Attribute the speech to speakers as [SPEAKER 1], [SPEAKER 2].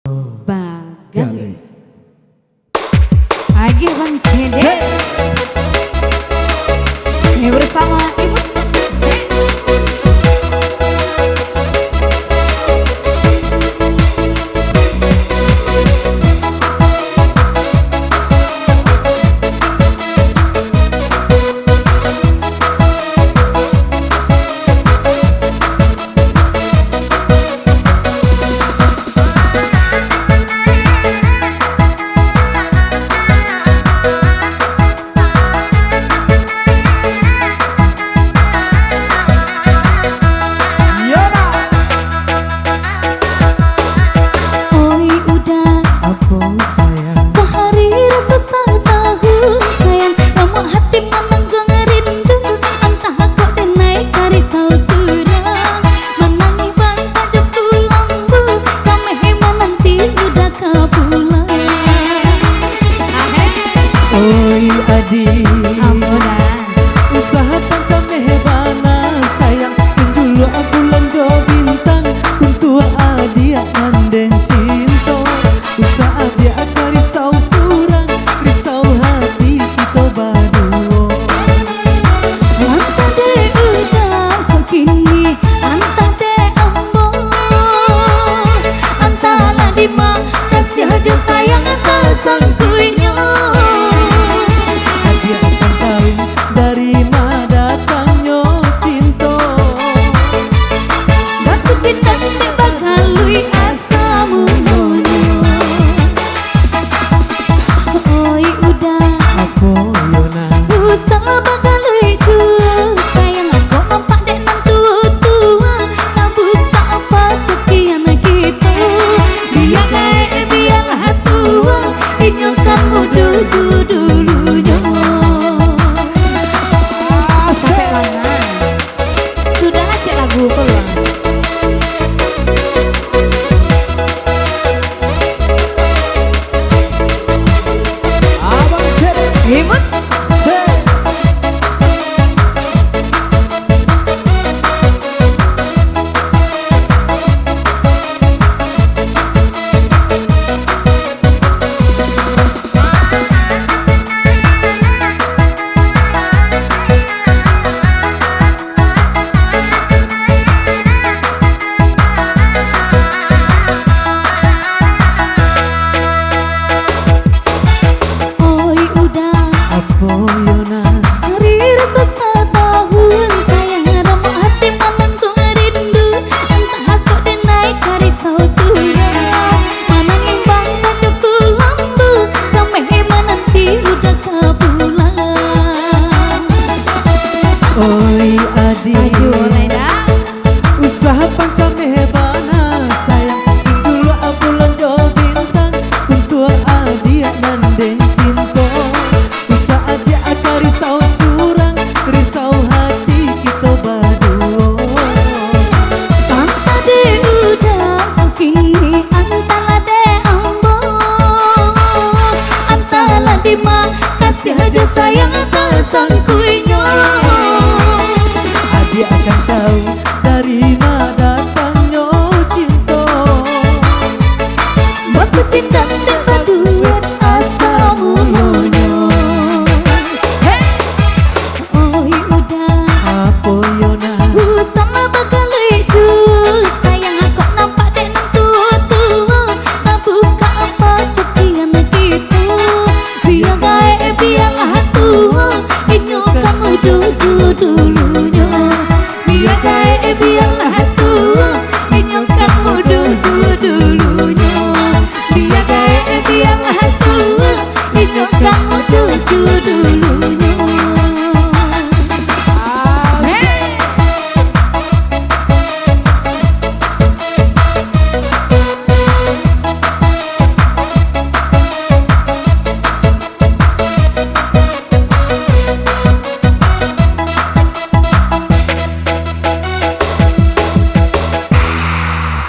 [SPEAKER 1] Bagali Agi Bang Cede ini bersama Ibu
[SPEAKER 2] usaha pancam mehebana sayang dulu aku lonjo bintang untuk adia manden cinta usaha dia risau surang risau hati kita berdua
[SPEAKER 3] anta de udah kini anta de ambo anta la di ma kasih aja sayang anta sangkuinya
[SPEAKER 2] dia akan tahu dari mana datangnya cinta
[SPEAKER 3] aku cinta te bakal lui asamu monyo oi udah
[SPEAKER 2] apa yona
[SPEAKER 3] usah bakal lui jua sayang aku nampak dek nan tua tak buka apa cekian kita biarlah tua inyokan muda dulunya
[SPEAKER 1] sudah cek lagu keluar
[SPEAKER 2] Abang Cede
[SPEAKER 1] Imut
[SPEAKER 2] oi adi usaha pancam mehebana sayang dulu aku lonjo bintang untuk adia manden cinta usaha dia akan risau surang risau hati kita berdua
[SPEAKER 3] anta de udah kini anta la de ambo anta la di ma kasih aja sayang anta sangkuinya
[SPEAKER 2] dia akan tahu dari mana datangnya cinta
[SPEAKER 3] buatku cinta te badu